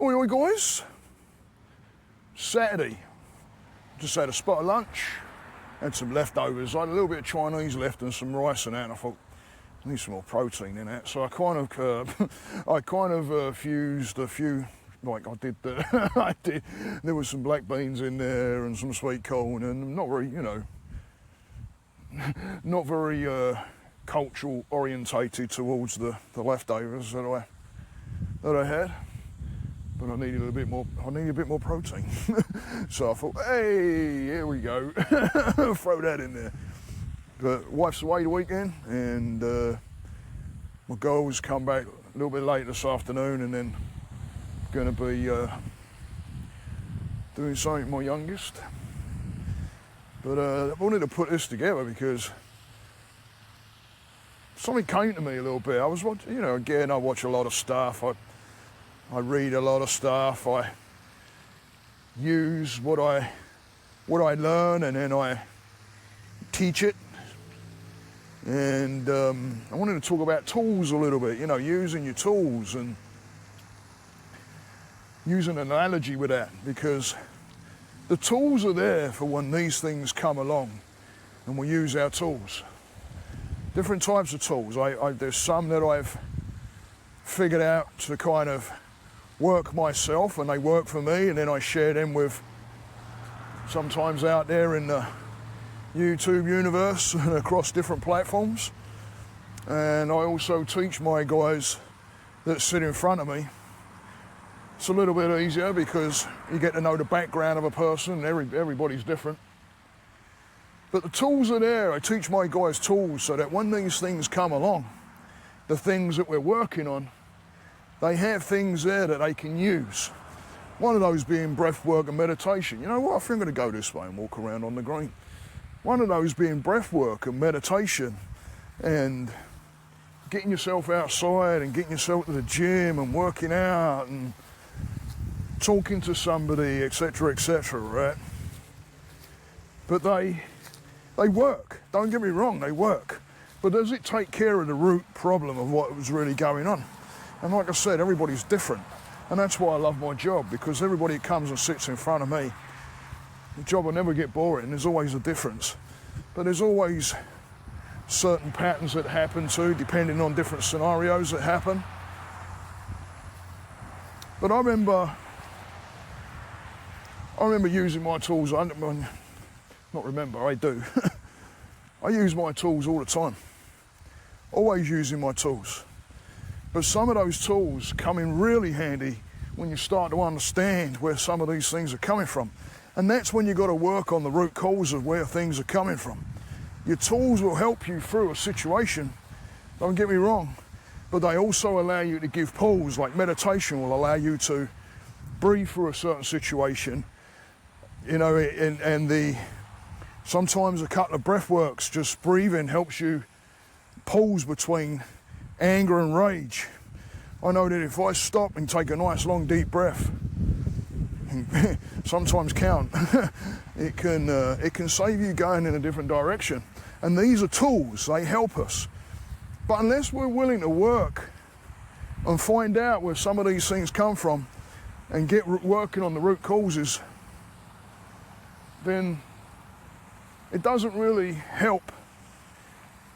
Oi, oi, guys. Saturday. Just had a spot of lunch. Had some leftovers. I had a little bit of Chinese left and some rice and that. And I thought, I need some more protein in that. So I kind of fused a few. Like I did, there was some black beans in there and some sweet corn, and not very cultural orientated towards the leftovers that I had. But I needed a bit more protein. So I thought, hey, here we go. Throw that in there. But wife's away the weekend, and my girls come back a little bit late this afternoon, and then going to be doing something with my youngest. But I wanted to put this together because something came to me a little bit. I was watching, again, I watch a lot of stuff. I read a lot of stuff. I use what I learn, and then I teach it. And I wanted to talk about tools a little bit, using your tools and use an analogy with that, because the tools are there for when these things come along and we use our tools. Different types of tools. There's some that I've figured out to kind of work myself, and they work for me, and then I share them with sometimes out there in the YouTube universe and across different platforms. And I also teach my guys that sit in front of me. It's a little bit easier because you get to know the background of a person. Everybody's different. But the tools are there. I teach my guys tools so that when these things come along, the things that we're working on, they have things there that they can use. One of those being breath work and meditation. You know what? I think I'm going to go this way and walk around on the green. One of those being breath work and meditation, and getting yourself outside and getting yourself to the gym and working out and talking to somebody, etc., right? But they work. Don't get me wrong, they work. But does it take care of the root problem of what was really going on? And like I said, everybody's different. And that's why I love my job, because everybody that comes and sits in front of me, the job will never get boring. There's always a difference. But there's always certain patterns that happen too, depending on different scenarios that happen. But I remember using my tools. I do. I use my tools all the time. Always using my tools. But some of those tools come in really handy when you start to understand where some of these things are coming from. And that's when you've got to work on the root cause of where things are coming from. Your tools will help you through a situation, don't get me wrong, but they also allow you to give pause. Like meditation will allow you to breathe through a certain situation, sometimes a couple of breath works, just breathing helps you pause between anger and rage. I know that if I stop and take a nice long deep breath, sometimes count, it can save you going in a different direction. And these are tools, they help us. But unless we're willing to work and find out where some of these things come from and get working on the root causes, then it doesn't really help.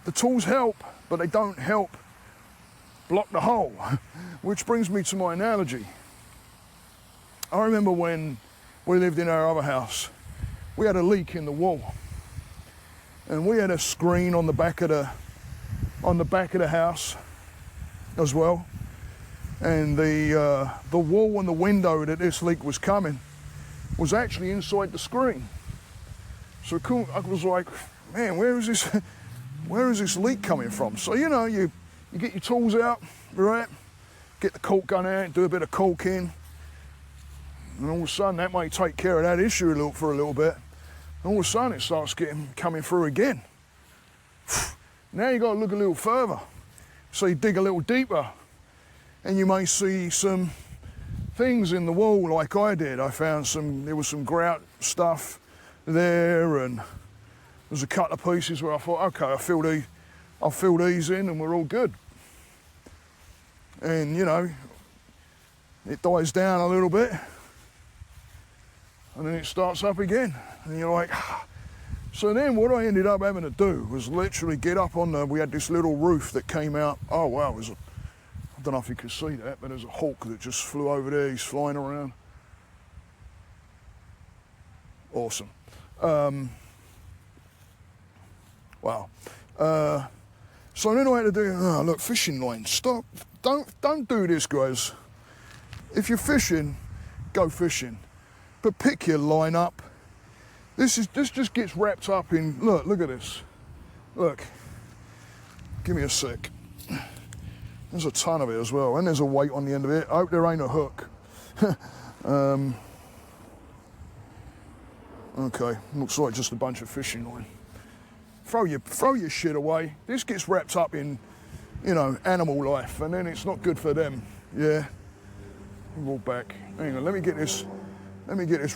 The tools help, but they don't help block the hole, which brings me to my analogy. I remember when we lived in our other house, we had a leak in the wall, and we had a screen on the back of the house as well, and the wall and the window that this leak was coming was actually inside the screen. So I was like, man, where is this leak coming from? So you get your tools out, right? Get the caulk gun out, do a bit of caulking, and all of a sudden that may take care of that issue for a little bit. And all of a sudden it starts coming through again. Now you got to look a little further. So you dig a little deeper, and you may see some things in the wall like I did. I found there was some grout stuff there, and there's a couple of pieces where I thought, okay, I'll fill these in and we're all good. And it dies down a little bit, and then it starts up again, and you're like, ah. So then what I ended up having to do was literally get up on we had this little roof that came out. Oh wow, I don't know if you could see that, but there's a hawk that just flew over there. He's flying around. Awesome. Wow. So then I had to do, look, fishing line. Stop. Don't do this, guys. If you're fishing, go fishing. But pick your line up. This just gets wrapped up in, look at this. Look. Give me a sec. There's a ton of it as well, and there's a weight on the end of it. I hope there ain't a hook. Okay, looks like just a bunch of fishing line. Throw your shit away. This gets wrapped up in, animal life, and then it's not good for them. Yeah. Walk back. Hang on, let me get this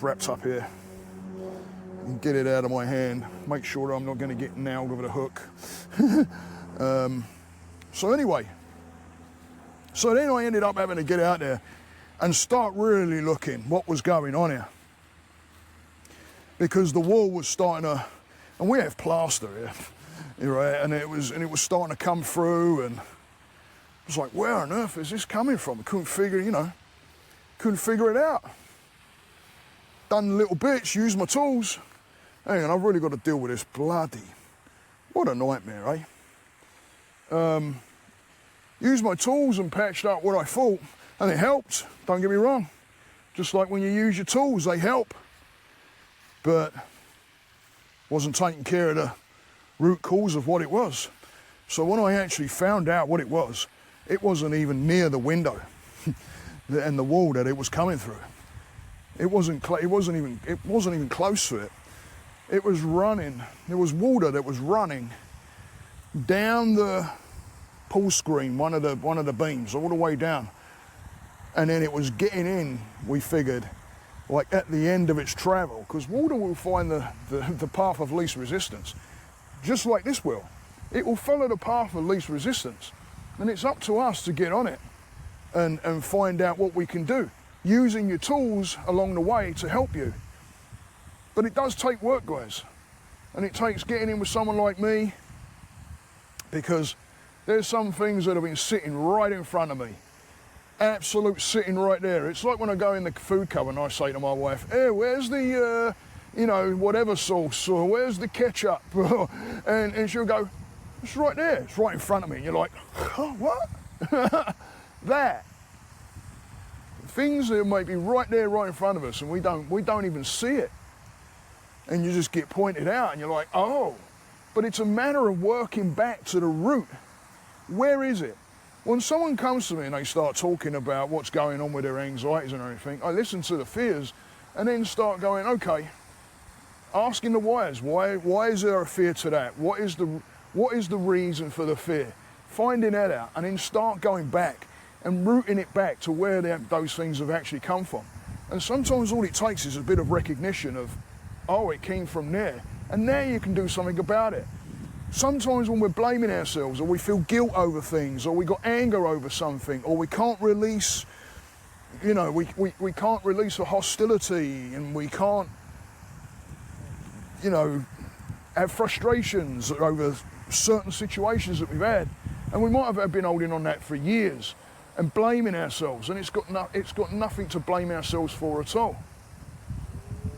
wrapped up here. And get it out of my hand. Make sure I'm not going to get nailed with a hook. So anyway, then I ended up having to get out there and start really looking what was going on here. Because the wall was starting to, and we have plaster here, right? And it was starting to come through, and I was like, where on earth is this coming from? I couldn't figure it out. Done little bits, used my tools. Hang on, I've really got to deal with this what a nightmare, eh? Used my tools and patched up what I thought, and it helped, don't get me wrong. Just like when you use your tools, they help. But wasn't taking care of the root cause of what it was. So when I actually found out what it wasn't even near the window and the wall that it was coming through. It wasn't even close to it. It was running. There was water that was running down the pull screen, one of the beams, all the way down, and then it was getting in. We figured, like at the end of its travel, because water will find the path of least resistance, just like this will. It will follow the path of least resistance, and it's up to us to get on it and find out what we can do, using your tools along the way to help you. But it does take work, guys, and it takes getting in with someone like me, because there's some things that have been sitting right in front of me. Absolute sitting right there. It's like when I go in the food cupboard and I say to my wife, hey, where's the, whatever sauce, or where's the ketchup? and she'll go, it's right there, it's right in front of me. And you're like, oh, what? That. Things that might be right there, right in front of us, and we don't even see it. And you just get pointed out and you're like, oh. But it's a matter of working back to the root. Where is it? When someone comes to me and they start talking about what's going on with their anxieties and everything, I listen to the fears and then start going, okay, asking the whys. Why is there a fear to that? What is the reason for the fear? Finding that out, and then start going back and rooting it back to where those things have actually come from. And sometimes all it takes is a bit of recognition of, oh, it came from there, and now you can do something about it. Sometimes when we're blaming ourselves, or we feel guilt over things, or we got anger over something, or we can't release, we can't release a hostility, and we can't, have frustrations over certain situations that we've had, and we might have been holding on that for years and blaming ourselves, and it's got nothing to blame ourselves for at all.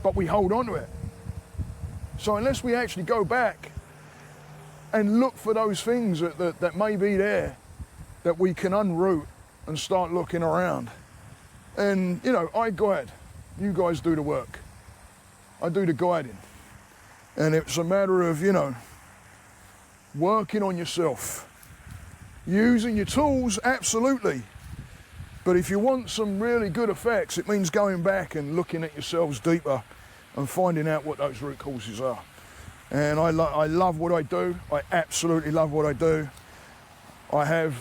But we hold on to it. So unless we actually go back and look for those things that may be there, that we can unroot and start looking around. And, I guide. You guys do the work. I do the guiding. And it's a matter of, working on yourself. Using your tools, absolutely. But if you want some really good effects, it means going back and looking at yourselves deeper and finding out what those root causes are. And I love what I do. I absolutely love what I do. I have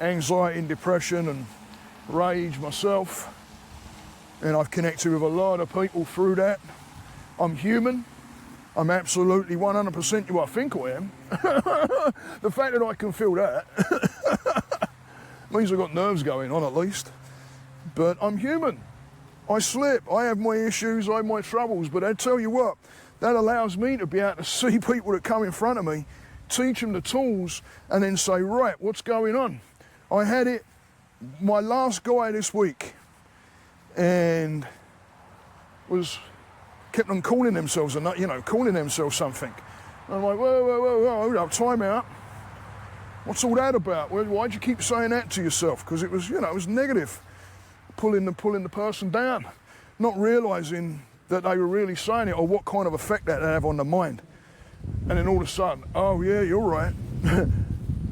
anxiety and depression and rage myself, and I've connected with a lot of people through that. I'm human. I'm absolutely 100% who I think I am. The fact that I can feel that means I've got nerves going on at least. But I'm human. I slip, I have my issues, I have my troubles, but I tell you what, that allows me to be able to see people that come in front of me, teach them the tools, and then say, right, what's going on? I had it, my last guy this week, and kept on calling themselves, calling themselves something. And I'm like, whoa, hold up, time out. What's all that about? Why'd you keep saying that to yourself? Because it was, it was negative. Pulling the person down, not realising that they were really saying it or what kind of effect that had on the mind. And then all of a sudden, oh yeah, you're right.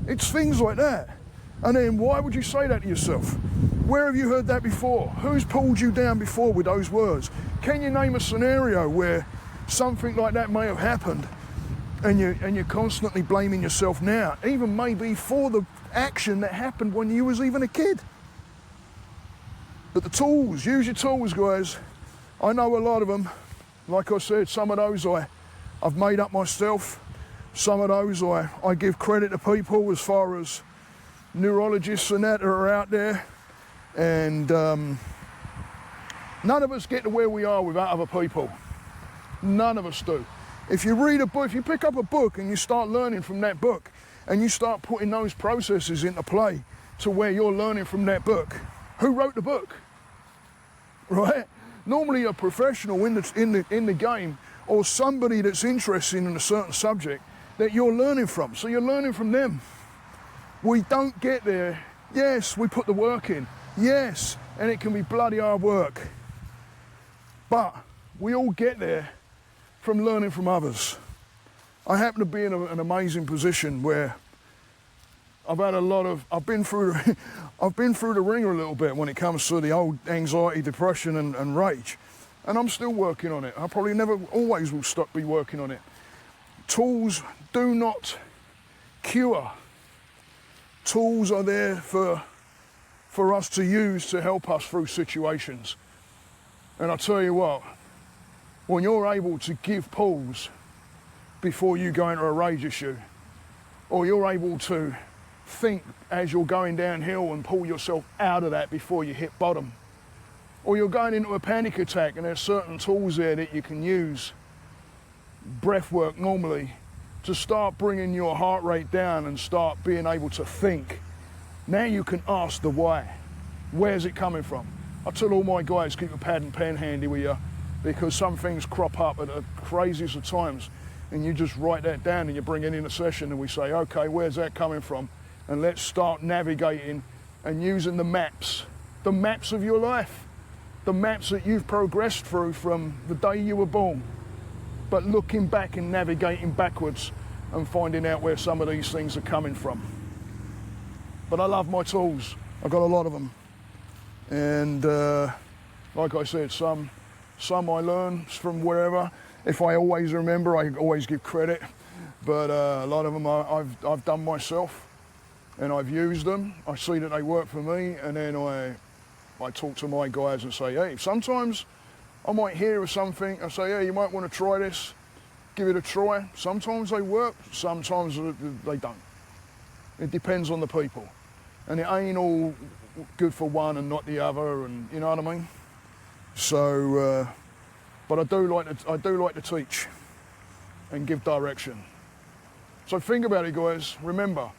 It's things like that. And then why would you say that to yourself? Where have you heard that before? Who's pulled you down before with those words? Can you name a scenario where something like that may have happened and you're constantly blaming yourself now, even maybe for the action that happened when you was even a kid? But the tools, use your tools, guys. I know a lot of them. Like I said, some of those I've made up myself. Some of those I give credit to people as far as neurologists and that are out there. And none of us get to where we are without other people. None of us do. If you read a book, if you pick up a book and you start learning from that book and you start putting those processes into play to where you're learning from that book, who wrote the book? Right? Normally a professional in the game or somebody that's interested in a certain subject that you're learning from. So you're learning from them. We don't get there. Yes, we put the work in. Yes, and it can be bloody hard work. But we all get there from learning from others. I happen to be in an amazing position where I've been through the ringer a little bit when it comes to the old anxiety, depression and rage. And I'm still working on it. I probably never always will be working on it. Tools do not cure. Tools are there for us to use to help us through situations. And I tell you what, when you're able to give pause before you go into a rage issue, or you're able to think as you're going downhill and pull yourself out of that before you hit bottom, or you're going into a panic attack and there's certain tools there that you can use, breath work normally, to start bringing your heart rate down and start being able to think. Now you can ask the why. Where's it coming from? I tell all my guys, keep a pad and pen handy with you, because some things crop up at the craziest of times and you just write that down and you bring it in a session and we say, okay, where's that coming from? And let's start navigating and using the maps of your life, the maps that you've progressed through from the day you were born, but looking back and navigating backwards and finding out where some of these things are coming from. But I love my tools. I've got a lot of them. And like I said, some I learn from wherever. If I always remember, I always give credit. But a lot of them I've done myself. And I've used them, I see that they work for me, and then I talk to my guys and say, hey, sometimes I might hear of something, I say, hey, you might want to try this, give it a try. Sometimes they work, sometimes they don't. It depends on the people. And it ain't all good for one and not the other, and you know what I mean? So, but I do like to teach and give direction. So think about it, guys, remember,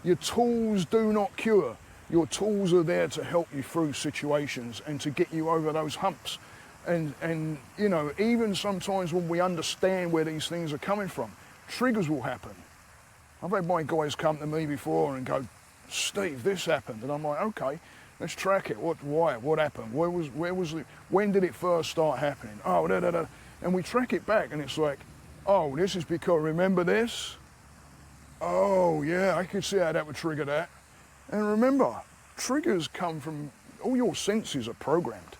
your tools do not cure. Your tools are there to help you through situations and to get you over those humps. And you know, even sometimes when we understand where these things are coming from, triggers will happen. I've had my guys come to me before and go, Steve, this happened. And I'm like, okay, let's track it. Why? What happened? Where was it? When did it first start happening? Oh, da, da, da. And we track it back and it's like, oh, this is because, remember this? Oh yeah, I could see how that would trigger that. And remember, triggers come from, all your senses are programmed.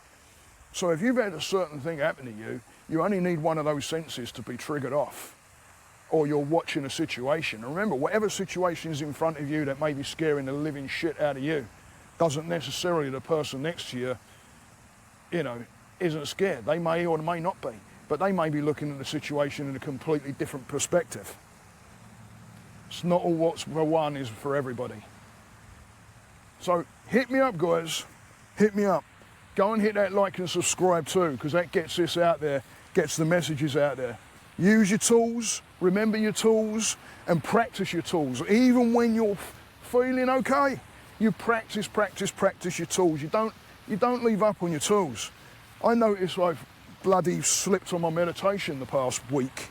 So if you've had a certain thing happen to you, you only need one of those senses to be triggered off. Or you're watching a situation. And remember, whatever situation is in front of you that may be scaring the living shit out of you, doesn't necessarily the person next to you, you know, isn't scared. They may or may not be, but they may be looking at the situation in a completely different perspective. It's not all what's for one is for everybody. So hit me up, guys. Hit me up. Go and hit that like and subscribe too, because that gets this out there, gets the messages out there. Use your tools, remember your tools, and practice your tools. Even when you're feeling okay, you practice your tools. You don't leave up on your tools. I noticed I've bloody slipped on my meditation the past week,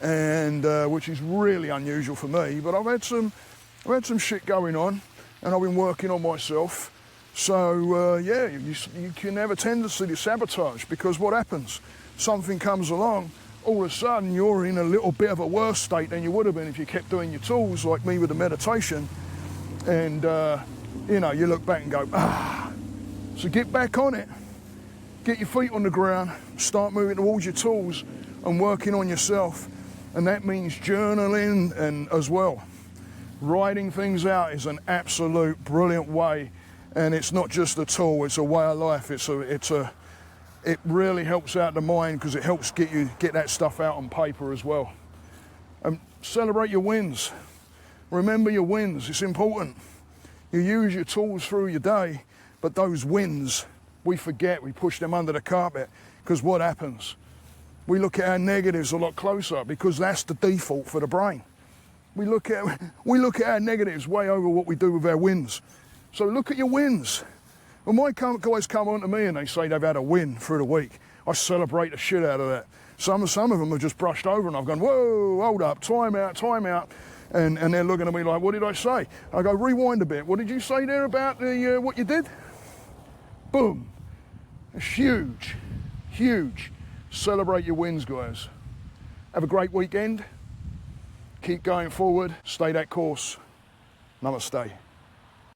and which is really unusual for me. But I've had some shit going on, and I've been working on myself. So yeah, you can have a tendency to sabotage, because what happens? Something comes along, all of a sudden you're in a little bit of a worse state than you would have been if you kept doing your tools, like me with the meditation. And you know, you look back and go, ah. So get back on it. Get your feet on the ground, start moving towards your tools and working on yourself. And that means journaling and as well. Writing things out is an absolute brilliant way. And it's not just a tool, it's a way of life. It really helps out the mind, because it helps get that stuff out on paper as well. And celebrate your wins. Remember your wins, it's important. You use your tools through your day, but those wins, we forget, we push them under the carpet, because what happens? We look at our negatives a lot closer, because that's the default for the brain. We look at our negatives way over what we do with our wins. So look at your wins. When my guys come on to me and they say they've had a win through the week, I celebrate the shit out of that. Some of them have just brushed over, and I've gone, whoa, hold up, time out. And they're looking at me like, what did I say? I go, rewind a bit. What did you say there about what you did? Boom. It's huge, huge. Celebrate your wins, guys. Have a great weekend. Keep going forward. Stay that course. Namaste.